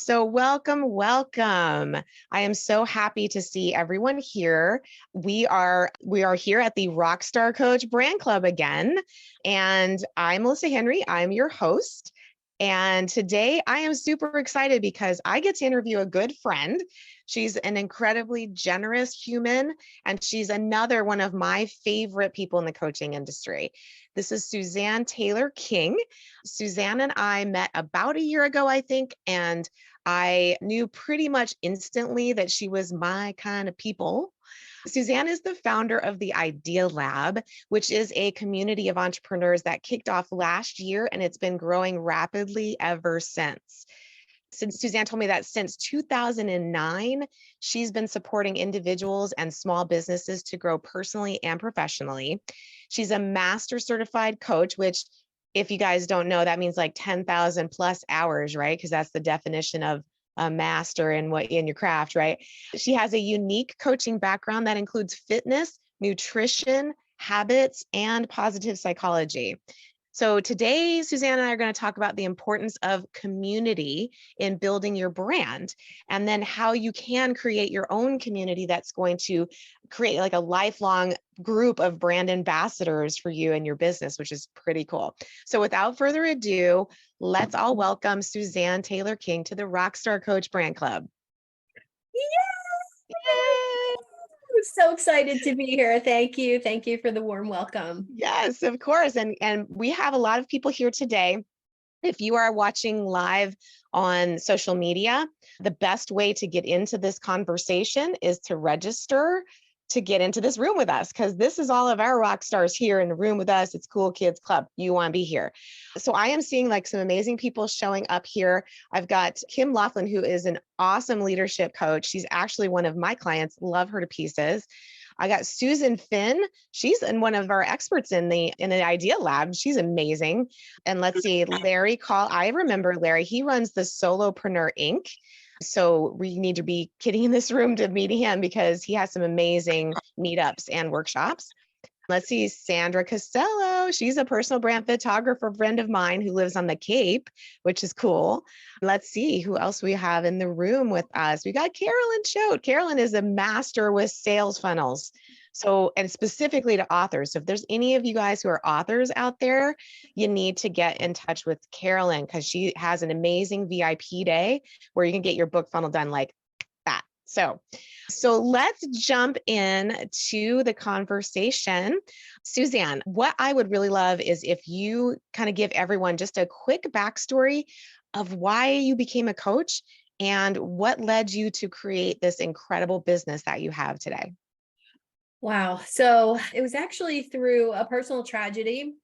So welcome. I am so happy to see everyone here. We are here at the Rockstar Coach Brand Club again, and I'm Melissa Henry. I'm your host. And today I am super excited because I get to interview a good friend. She's an incredibly generous human, and she's another one of my favorite people in the coaching industry. This is Suzanne Taylor-King. Suzanne and I met about a year ago, I think, and I knew pretty much instantly that she was my kind of people. Suzanne is the founder of the Idealab, which is a community of entrepreneurs that kicked off last year, and it's been growing rapidly ever since. Since Suzanne told me that since 2009, she's been supporting individuals and small businesses to grow personally and professionally. She's a master certified coach, which if you guys don't know, that means like 10,000 plus hours, right? Because that's the definition of a master in your craft, right? She has a unique coaching background that includes fitness, nutrition, habits, and positive psychology. So today, Suzanne and I are going to talk about the importance of community in building your brand, and then how you can create your own community that's going to create like a lifelong group of brand ambassadors for you and your business, which is pretty cool. So without further ado, let's all welcome Suzanne Taylor-King to the Rockstar Coach Brand Club. Yay! Yay! I'm so excited to be here. Thank you. Thank you for the warm welcome. Yes, of course. And we have a lot of people here today. If you are watching live on social media, the best way to get into this conversation is to register to get into this room with us, because this is all of our rock stars here in the room with us. It's Cool Kids Club. You want to be here. So I am seeing like some amazing people showing up here. I've got Kim Laughlin, who is an awesome leadership coach. She's actually one of my clients. Love her to pieces. I got Susan Finn. She's one of our experts in the Idealab. She's amazing. And let's see, Larry Call. I remember Larry. He runs the Solopreneur Inc. So we need to be kidding in this room to meet him because he has some amazing meetups and workshops. Let's see, Sandra Costello. She's a personal brand photographer friend of mine who lives on the Cape, which is cool. Let's see who else we have in the room with us. We got Carolyn Choate. Carolyn is a master with sales funnels. So, and specifically to authors. So if there's any of you guys who are authors out there, you need to get in touch with Carolyn because she has an amazing VIP day where you can get your book funnel done like that. So let's jump in to the conversation. Suzanne, what I would really love is if you kind of give everyone just a quick backstory of why you became a coach and what led you to create this incredible business that you have today. Wow. So it was actually through a personal tragedy.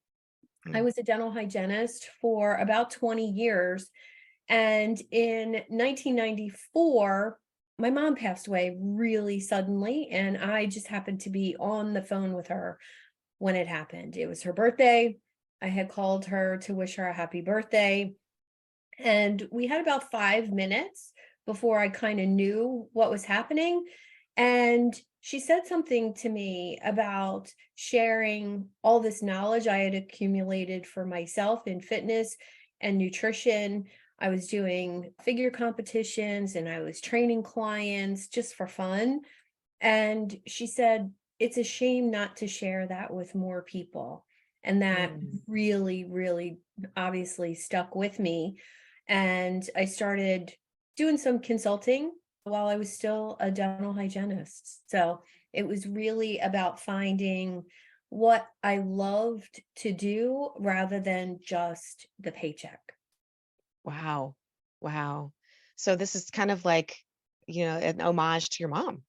I Mm. was a dental hygienist for about 20 years. And in 1994, my mom passed away really suddenly. And I just happened to be on the phone with her when it happened. It was her birthday. I had called her to wish her a happy birthday. And we had about 5 minutes before I kind of knew what was happening. And she said something to me about sharing all this knowledge I had accumulated for myself in fitness and nutrition. I was doing figure competitions and I was training clients just for fun. And she said, it's a shame not to share that with more people. And that really, really obviously stuck with me. And I started doing some consulting while I was still a dental hygienist. So it was really about finding what I loved to do rather than just the paycheck. Wow. Wow. So this is kind of like, an homage to your mom.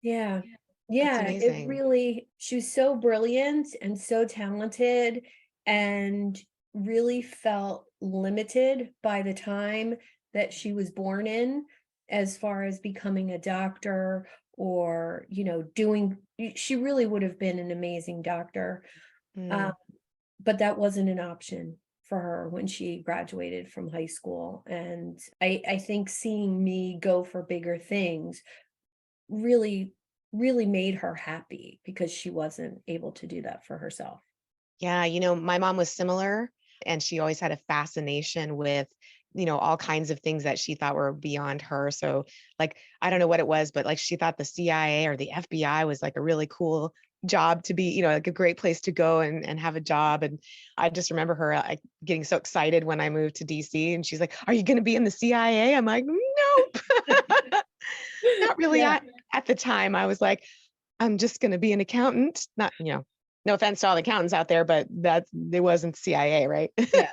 Yeah. That's Yeah, it amazing. really, she was so brilliant and so talented and really felt limited by the time that she was born in, as far as becoming a doctor or, she really would have been an amazing doctor. Mm. Um, but that wasn't an option for her when she graduated from high school. And I think seeing me go for bigger things really, really made her happy because she wasn't able to do that for herself. Yeah, my mom was similar, and she always had a fascination with all kinds of things that she thought were beyond her. So like, I don't know what it was, but like she thought the CIA or the FBI was like a really cool job to be, like a great place to go and have a job. And I just remember her getting so excited when I moved to DC, and she's like, "Are you going to be in the CIA?" I'm like, "Nope." Not really. Yeah. At the time I was like, I'm just going to be an accountant. Not, no offense to all the accountants out there, but it wasn't CIA, right? Yeah.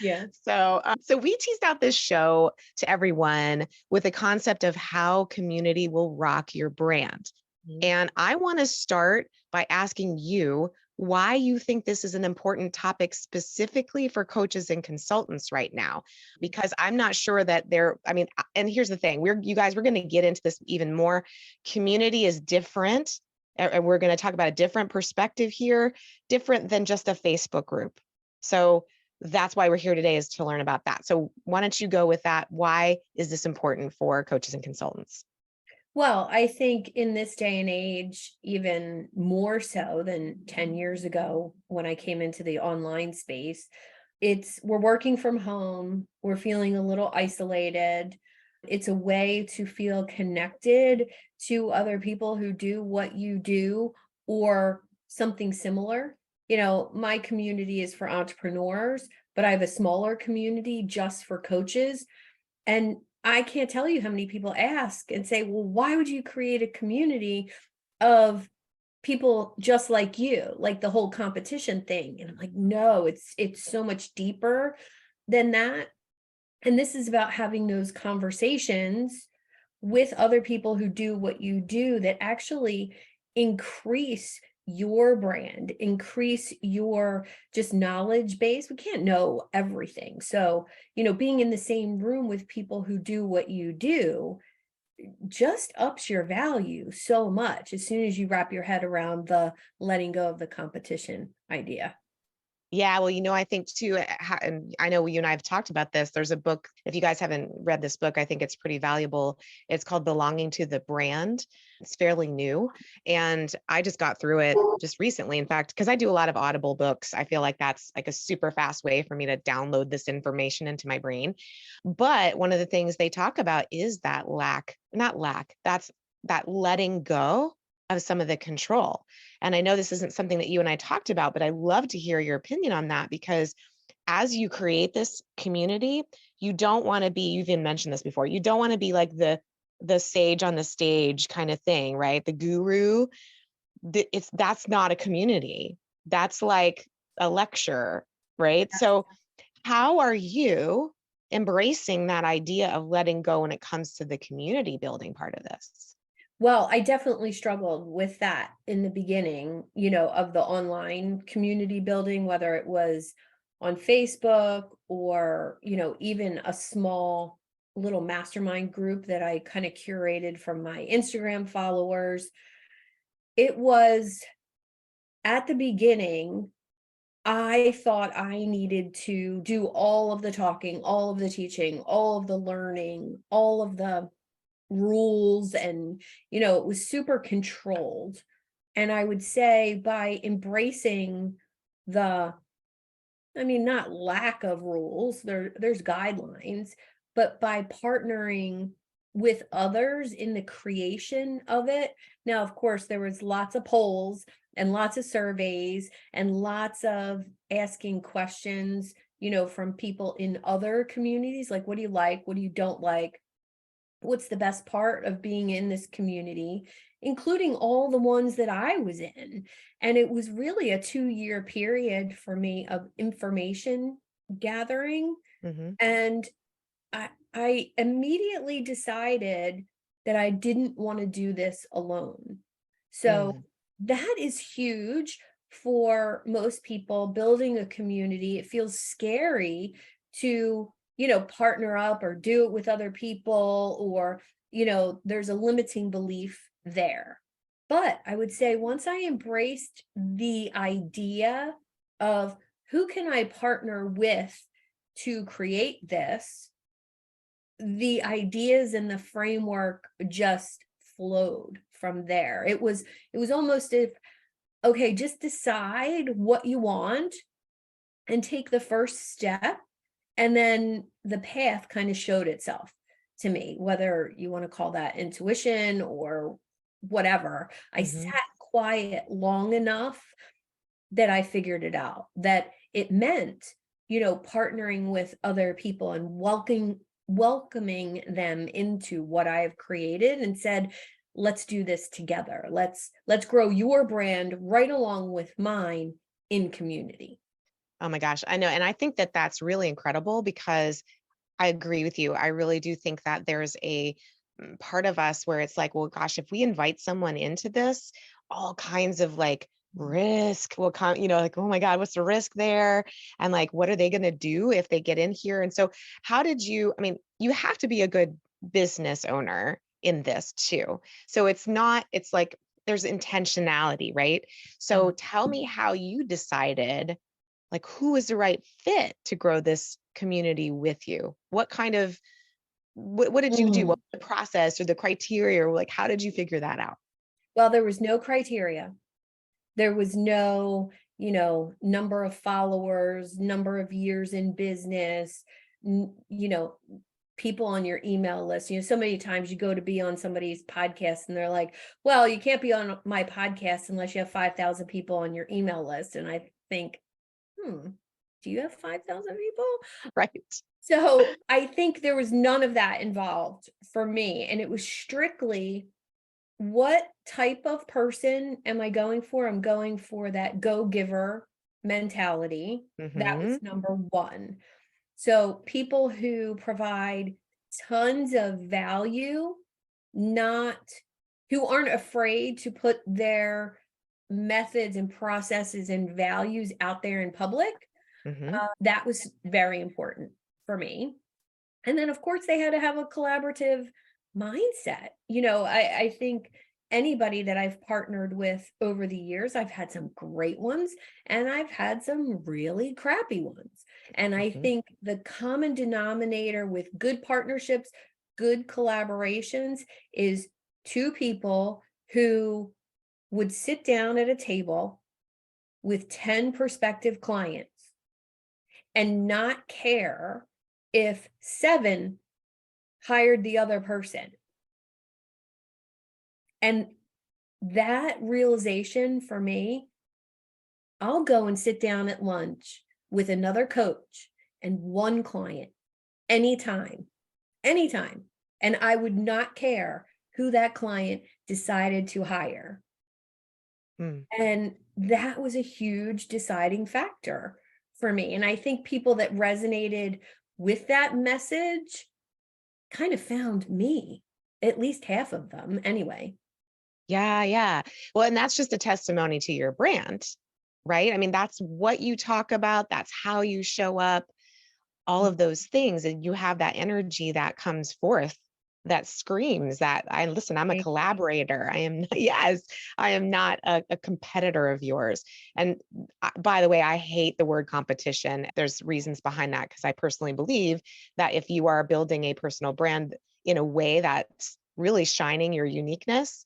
Yeah. So we teased out this show to everyone with a concept of how community will rock your brand. Mhm. And I want to start by asking you why you think this is an important topic specifically for coaches and consultants right now, because I'm not sure that and here's the thing, we're going to get into this even more. Community is different. And we're going to talk about a different perspective here, different than just a Facebook group. So that's why we're here today, is to learn about that. So why don't you go with that? Why is this important for coaches and consultants? Well, I think in this day and age, even more so than 10 years ago when I came into the online space, we're working from home, we're feeling a little isolated. It's a way to feel connected to other people who do what you do or something similar. My community is for entrepreneurs, but I have a smaller community just for coaches. And I can't tell you how many people ask and say, well, why would you create a community of people just like you, like the whole competition thing? And I'm like, no, it's so much deeper than that. And this is about having those conversations with other people who do what you do that actually increase your brand, increase your just knowledge base. We can't know everything. So, being in the same room with people who do what you do just ups your value so much as soon as you wrap your head around the letting go of the competition idea. Yeah, well, I think too, and I know you and I have talked about this. There's a book, if you guys haven't read this book, I think it's pretty valuable. It's called Belonging to the Brand. It's fairly new. And I just got through it just recently. In fact, because I do a lot of Audible books, I feel like that's like a super fast way for me to download this information into my brain. But one of the things they talk about is that that's that letting go of some of the control. And I know this isn't something that you and I talked about, but I love to hear your opinion on that, because as you create this community, you don't want to be, you've even mentioned this before, you don't want to be like the sage on the stage kind of thing, right? The guru. That's not a community. That's like a lecture, right? So how are you embracing that idea of letting go when it comes to the community building part of this? Well, I definitely struggled with that in the beginning, of the online community building, whether it was on Facebook or, even a small little mastermind group that I kind of curated from my Instagram followers. It was at the beginning, I thought I needed to do all of the talking, all of the teaching, all of the learning, all of the rules, and it was super controlled. And I would say by embracing the not lack of rules, there's guidelines, but by partnering with others in the creation of it. Now, of course, there was lots of polls and lots of surveys and lots of asking questions, from people in other communities, like, what do you like, what do you don't like, what's the best part of being in this community, including all the ones that I was in. And it was really a 2-year period for me of information gathering. Mm-hmm. And I immediately decided that I didn't want to do this alone. So that is huge for most people building a community. It feels scary to, partner up or do it with other people, or, there's a limiting belief there. But I would say once I embraced the idea of who can I partner with to create this, the ideas and the framework just flowed from there. It was almost if, okay, just decide what you want and take the first step And then the path kind of showed itself to me, whether you want to call that intuition or whatever. I Mhm. sat quiet long enough that I figured it out, that it meant, partnering with other people and welcoming them into what I have created and said, let's do this together. Let's grow your brand right along with mine in community. Oh my gosh, I know, and I think that that's really incredible because I agree with you. I really do think that there's a part of us where it's like, well, gosh, if we invite someone into this, all kinds of like risk will come, like, oh my God, what's the risk there? And like, what are they going to do if they get in here? And so, how did you, I mean, you have to be a good business owner in this too. So it's not, it's like, there's intentionality, right? So Mm. tell me how you decided like who is the right fit to grow this community with you? What kind of what did you do? What Mm. was the process or the criteria or like how did you figure that out? Well, there was no criteria. There was no, number of followers, number of years in business, n- you know, people on your email list. So many times you go to be on somebody's podcast and they're like, well, you can't be on my podcast unless you have 5,000 people on your email list. And I think, do you have 5,000 people? Right. So I think there was none of that involved for me. And it was strictly, what type of person am I going for? I'm going for that go-giver mentality. That was Mhm. number one. So people who provide tons of value, not who aren't afraid to put their methods and processes and values out there in public. Mhm. That was very important for me. And then, of course, they had to have a collaborative mindset. I think anybody that I've partnered with over the years, I've had some great ones and I've had some really crappy ones. And I Mhm. think the common denominator with good partnerships, good collaborations is two people who would sit down at a table with 10 prospective clients and not care if seven hired the other person. And that realization for me, I'll go and sit down at lunch with another coach and one client anytime, anytime. And I would not care who that client decided to hire. Mm. And that was a huge deciding factor for me. And I think people that resonated with that message kind of found me, at least half of them anyway. Yeah, yeah. Well, and that's just a testimony to your brand, right? I mean, that's what you talk about, that's how you show up, all of those things, and you have that energy that comes forth that screams that I listen, I'm a Thank collaborator. I am yes, I am not a competitor of yours. And by the way, I hate the word competition. There's reasons behind that because I personally believe that if you are building a personal brand in a way that's really shining your uniqueness,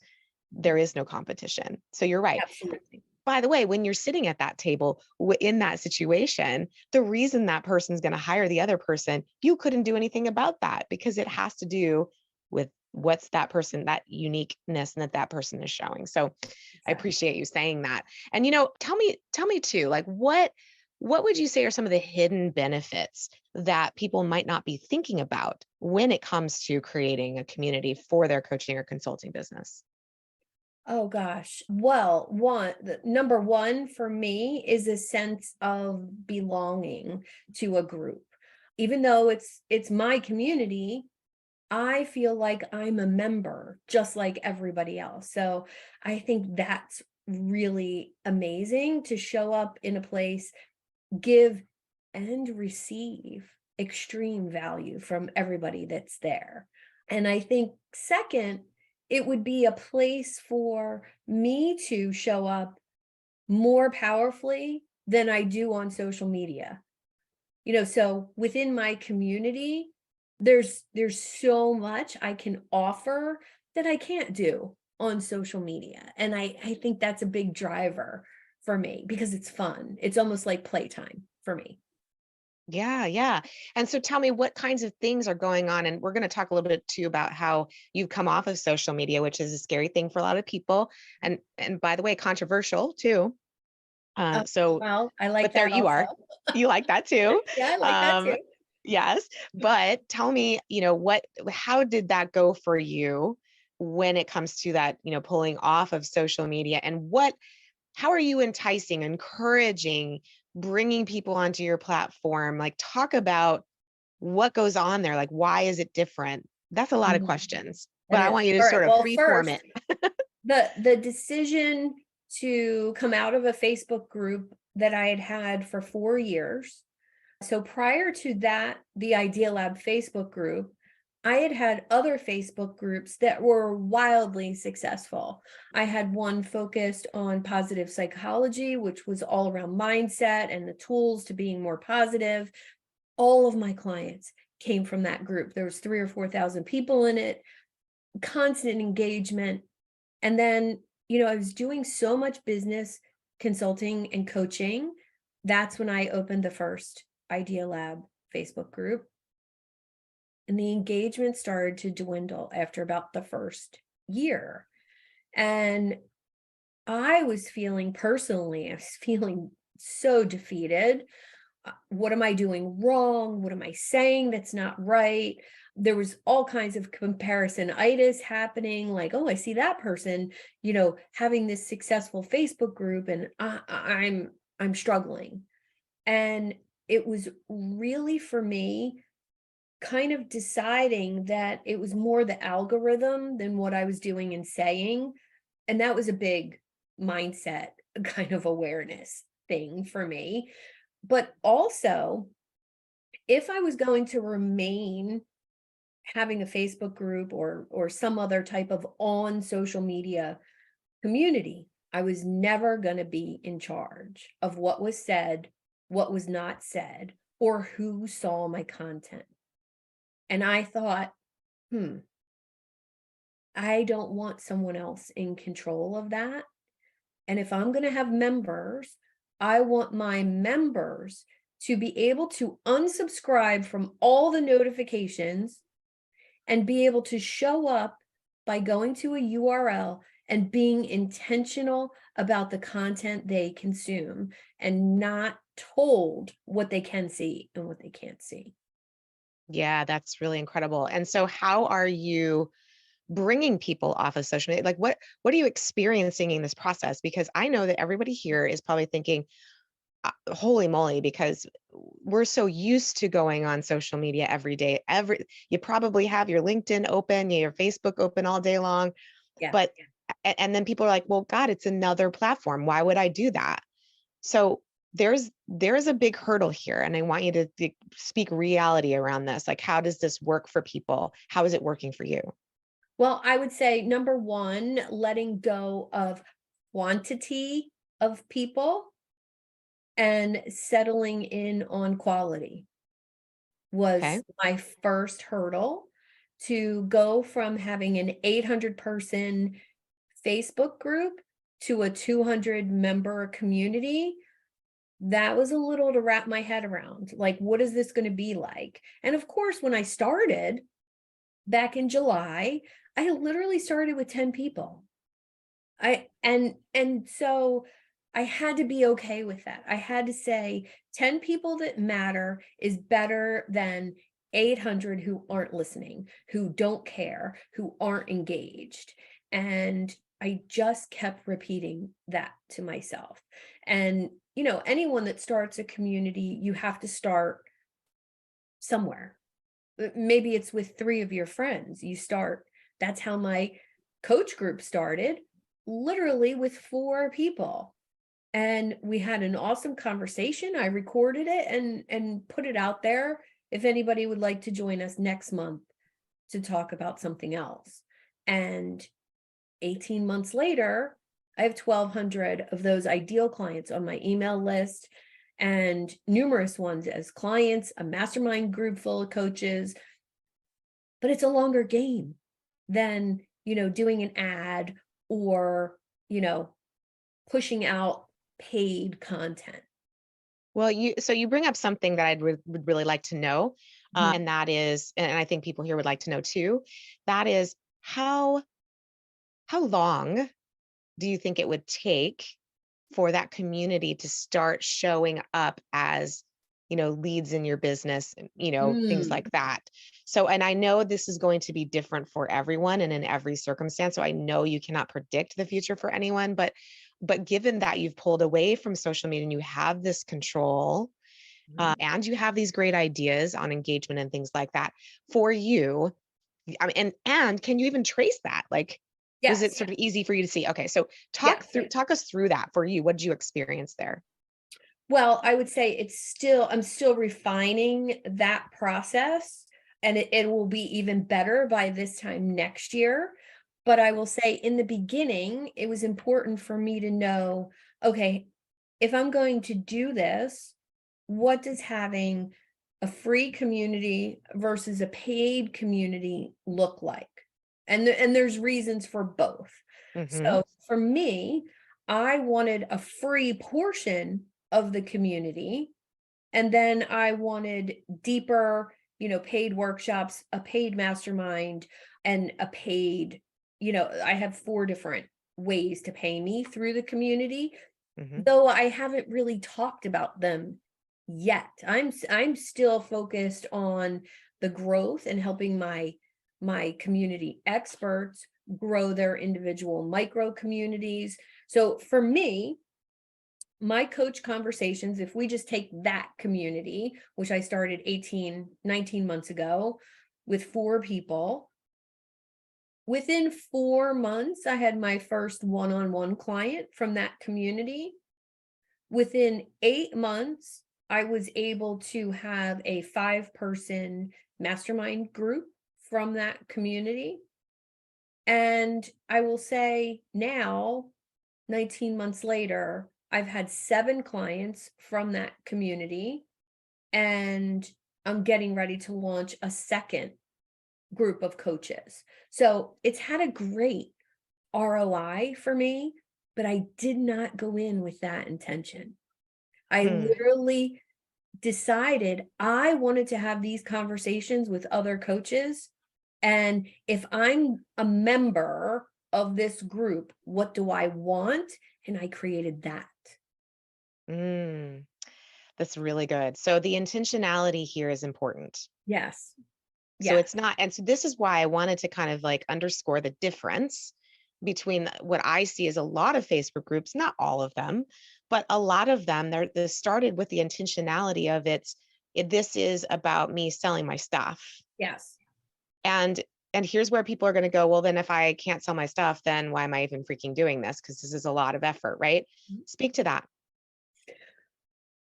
there is no competition. So you're right. Absolutely. By the way, when you're sitting at that table in that situation, the reason that person's going to hire the other person, you couldn't do anything about that because it has to do with what's that person, that uniqueness and that person is showing. So I Exactly. appreciate you saying that. And tell me too, like what would you say are some of the hidden benefits that people might not be thinking about when it comes to creating a community for their coaching or consulting business? Oh gosh. Well, number one for me is a sense of belonging to a group. Even though it's my community, I feel like I'm a member just like everybody else. So I think that's really amazing to show up in a place, give and receive extreme value from everybody that's there. And I think, second, it would be a place for me to show up more powerfully than I do on social media. So within my community, there's so much I can offer that I can't do on social media. And I think that's a big driver for me because it's fun. It's almost like playtime for me. Yeah, yeah. And so tell me what kinds of things are going on. And we're going to talk a little bit too about how you've come off of social media, which is a scary thing for a lot of people. And by the way, controversial too. Oh, So, well, I like but there that you also. are. You like that too. Yeah, I like that Um, too. yes. But tell me, how did that go for you when it comes to that, pulling off of social media, and how are you enticing, encouraging, bringing people onto your platform? Like, talk about what goes on there. Like, why is it different? That's a lot of Mhm. questions, It but I is. want you to All right. sort of Well, freeform it. first, the decision to come out of a Facebook group that I had had for 4 years. So prior to that, the Idealab Facebook group, I had had other Facebook groups that were wildly successful. I had one focused on positive psychology, which was all around mindset and the tools to being more positive. All of my clients came from that group. There was 3 or 4,000 people in it, constant engagement. And then, I was doing so much business consulting and coaching. That's when I opened the first Idealab Facebook group. And the engagement started to dwindle after about the first year. And I was feeling personally, I was feeling so defeated. What am I doing wrong? What am I saying that's not right? There was all kinds of comparisonitis happening, like, oh, I see that person, having this successful Facebook group, and I'm struggling. And it was really, for me, kind of deciding that it was more the algorithm than what I was doing and saying. And that was a big mindset kind of awareness thing for me. But also, if I was going to remain having a Facebook group or some other type of on social media community, I was never going to be in charge of what was said, what was not said, or who saw my content. And I thought, hmm, I don't want someone else in control of that. And if I'm going to have members, I want my members to be able to unsubscribe from all the notifications and be able to show up by going to a URL and being intentional about the content they consume and not told what they can see and what they can't see. Yeah, that's really incredible. And so how are you bringing people off of social media? Like, what are you experiencing in this process? Because I know that everybody here is probably thinking, holy moly, because we're so used to going on social media every day. You probably have your LinkedIn open, your Facebook open all day long, Yeah. but and then people are like, well, God, it's another platform. Why would I do that? So there's a big hurdle here, and I want you to speak reality around this. Like, how does this work for people? How is it working for you? Well, I would say number one, letting go of quantity of people and settling in on quality Okay. was my first hurdle to go from having an 800 person Facebook group to a 200 member community. That was a little to wrap my head around. Like, what is this going to be like? And of course, when I started back in July, I literally started with 10 people. So I had to be okay with that. I had to say 10 people that matter is better than 800 who aren't listening, who don't care, who aren't engaged. And I just kept repeating that to myself. And anyone that starts a community, you have to start somewhere. Maybe it's with 3 of your friends. That's how my coach group started, literally with 4 people. And we had an awesome conversation. I recorded it and put it out there if anybody would like to join us next month to talk about something else. And 18 months later, I have 1,200 of those ideal clients on my email list, and numerous ones as clients, a mastermind group full of coaches. But it's a longer game than, doing an ad or, pushing out paid content. Well, so you bring up something that would really like to know, Mhm. and that is, and I think people here would like to know too, that is how long do you think it would take for that community to start showing up as, leads in your business, and, things Mm, like that? So, and I know this is going to be different for everyone and in every circumstance. So I know you cannot predict the future for anyone, but given that you've pulled away from social media and you have this control, mhm. and you have these great ideas on engagement and things like that for you. I mean, and can you even trace that? Like, was it Yes, sort of easy for you to see? Okay, so yes. talk us through that for you. What did you experience there? Well, I would say I'm still refining that process, and it will be even better by this time next year. But I will say in the beginning, it was important for me to know, okay, if I'm going to do this, what does having a free community versus a paid community look like? And there's reasons for both. Hmm. So for me, I wanted a free portion of the community, and then I wanted deeper, paid workshops, a paid mastermind, and a paid, I have 4 different ways to pay me through the community, Hmm. though I haven't really talked about them yet. I'm still focused on the growth and helping my community experts grow their individual micro communities. So for me, my coach conversations, if we just take that community, which I started 18, 19 months ago with 4 people, within 4 months, I had my first one-on-one client from that community. Within 8 months, I was able to have a 5-person mastermind group from that community. And I will say now, 19 months later, I've had 7 clients from that community, and I'm getting ready to launch a second group of coaches. So it's had a great ROI for me, but I did not go in with that intention. I Hmm. literally decided I wanted to have these conversations with other coaches. And if I'm a member of this group, what do I want? And I created that. Mm. That's really good. So the intentionality here is important. Yes. So Yes. it's not, and so this is why I wanted to kind of like underscore the difference between what I see as a lot of Facebook groups, not all of them, but a lot of them, they started with the intentionality of this is about me selling my stuff. Yes. And and here's where people are going to go, well, then if I can't sell my stuff, then why am I even freaking doing this? Because this is a lot of effort, right? Speak to that.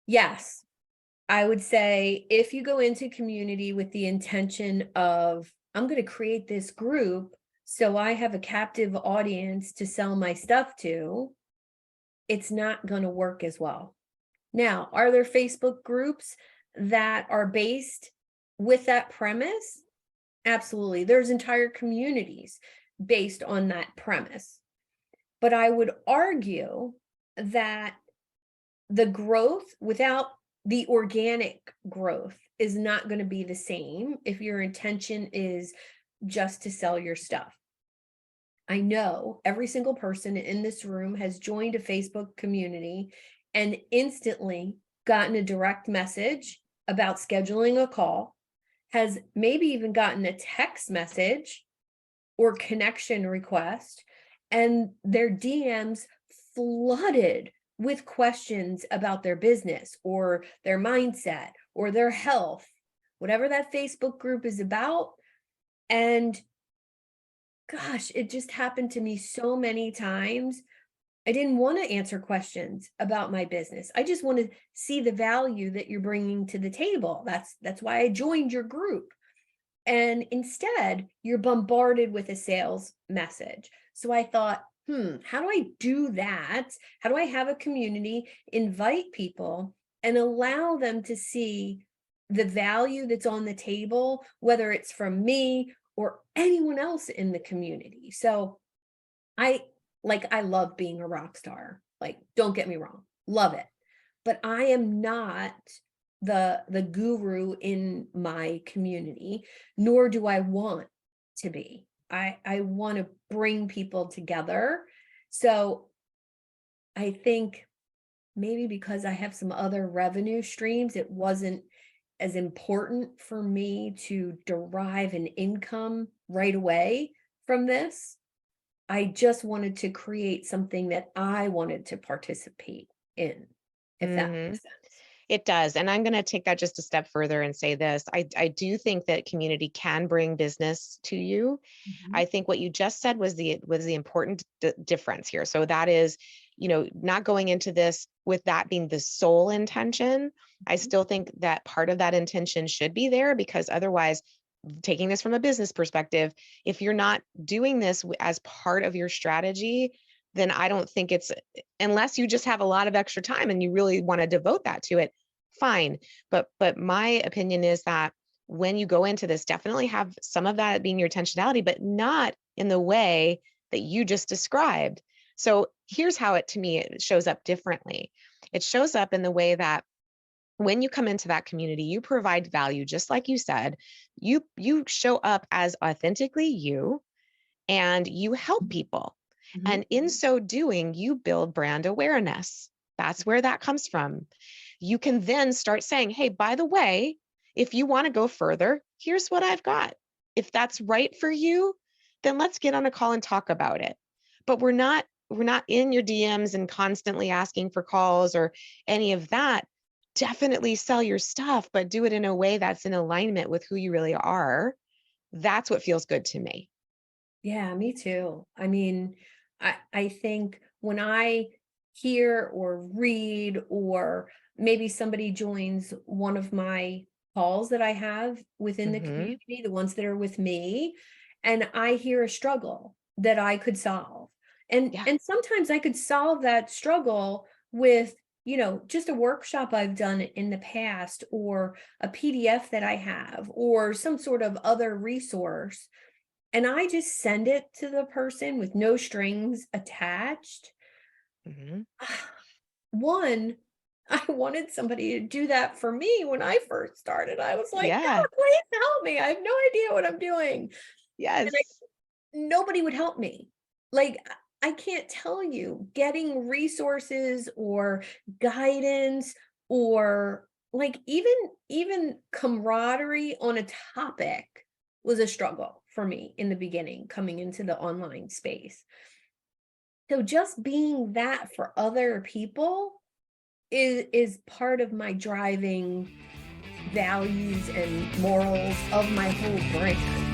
Yes. I would say if you go into community with the intention of, I'm going to create this group so I have a captive audience to sell my stuff to, it's not going to work as well. Now, are there Facebook groups that are based with that premise? Absolutely. There's entire communities based on that premise. But I would argue that the growth without the organic growth is not going to be the same if your intention is just to sell your stuff. I know every single person in this room has joined a Facebook community and instantly gotten a direct message about scheduling a call, has maybe even gotten a text message or connection request, and their DMs flooded with questions about their business or their mindset or their health, whatever that Facebook group is about. And gosh, it just happened to me so many times. I didn't want to answer questions about my business. I just want to see the value that you're bringing to the table. That's why I joined your group. And instead, you're bombarded with a sales message. So I thought, how do I do that? How do I have a community, invite people, and allow them to see the value that's on the table, whether it's from me or anyone else in the community? So I I love being a rock star. Like, don't get me wrong, love it. but I am not the guru in my community, nor do I want to be. I want to bring people together. So I think maybe because I have some other revenue streams, it wasn't as important for me to derive an income right away from this. I just wanted to create something that I wanted to participate in, if that Mhm. makes sense. It does. And I'm going to take that just a step further and say this. I do think that community can bring business to you. Mhm. I think what you just said was the important difference here. So that is, not going into this with that being the sole intention. I Mhm. still think that part of that intention should be there, because otherwise, taking this from a business perspective, if you're not doing this as part of your strategy, then I don't think it's, unless you just have a lot of extra time and you really want to devote that to it, fine. But my opinion is that when you go into this, definitely have some of that being your intentionality, but not in the way that you just described. So here's how it, to me, it shows up differently. It shows up in the way that when you come into that community, you provide value, just like you said. You show up as authentically you, and you help people. Mhm. And in so doing, you build brand awareness. That's where that comes from. You can then start saying, hey, by the way, if you want to go further, here's what I've got. If that's right for you, then let's get on a call and talk about it. But we're not in your DMs and constantly asking for calls or any of that. Definitely sell your stuff, but do it in a way that's in alignment with who you really are. That's what feels good to me. Yeah, me too. I mean, I think when I hear or read, or maybe somebody joins one of my calls that I have within the Hmm. community, the ones that are with me, and I hear a struggle that I could solve. Yeah. And sometimes I could solve that struggle with, just a workshop I've done in the past, or a PDF that I have, or some sort of other resource, and I just send it to the person with no strings attached. Hmm. One, I wanted somebody to do that for me when I first started. I was like, Yeah. "God, please help me. I have no idea what I'm doing." And Yes. nobody would help me. Like, I can't tell you, getting resources or guidance, or like even camaraderie on a topic was a struggle for me in the beginning, coming into the online space. So just being that for other people is part of my driving values and morals of my whole brand.